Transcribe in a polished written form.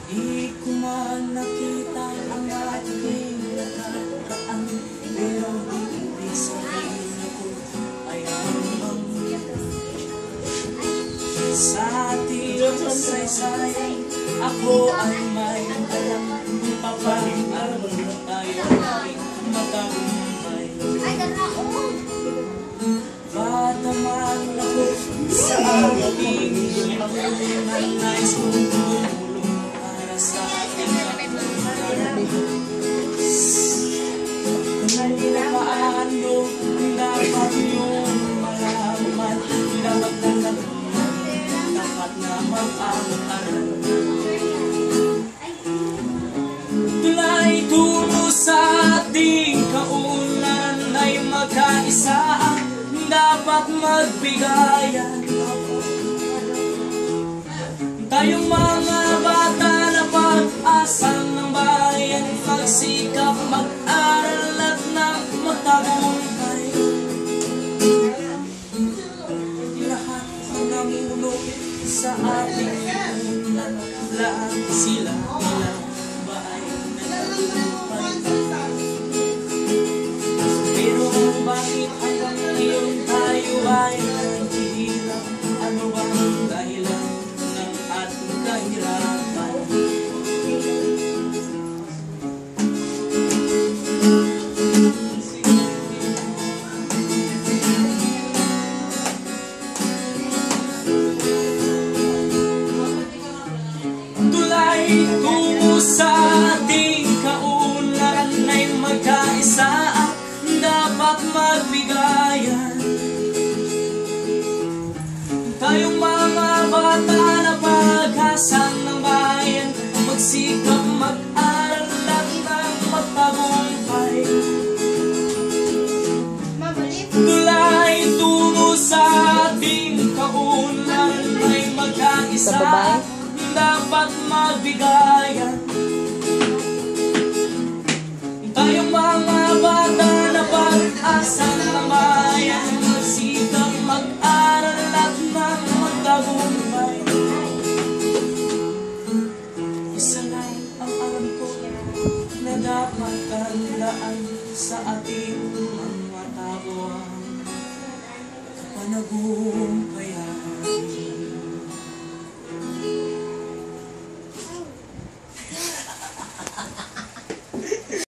Di ko man nakita ang ating nakaraan, pero hindi sabihin ako ay hanggang sa ating kasaysayan. Ako ay may alam kung papaano tayo magtagumpay. Bata man ako sa aking lipunan, nais kong tumulong para sa ating kapatid. Kung paano dapat yung malaman, dapat na natutunan, dapat na mag-aral. Tulay tungo sa ating kaunan ay magkaisa, dapat magbigayan. Tayong mga bata na pag-asa ng bayan, magsikap, mag-aral at nang magtagumpay. Lahat ang namulog sa ating lipunan, lahat sila nila ba ay nagtagumpay? Pero bakit hanggang ngayon tayo ay naghihirap? Ano bang dahilan ng ating kahirapan? Tulay tungo sa ating kaunan ay magkaisa, dapat magbigayan. Tayong mga bata na pag-asa ng bayan, magsikap, mag-aral at nang magtagumpay. Tulay tungo sa ating kaunan ay magkaisa, dapat magbigayan. Tayong mga bata na pag-asa ng bayan, magsikap, mag-aral at nang magtagumpay. Isa lang ang alam ko na dapat tandaan sa ating mga tao, kapanagumpay.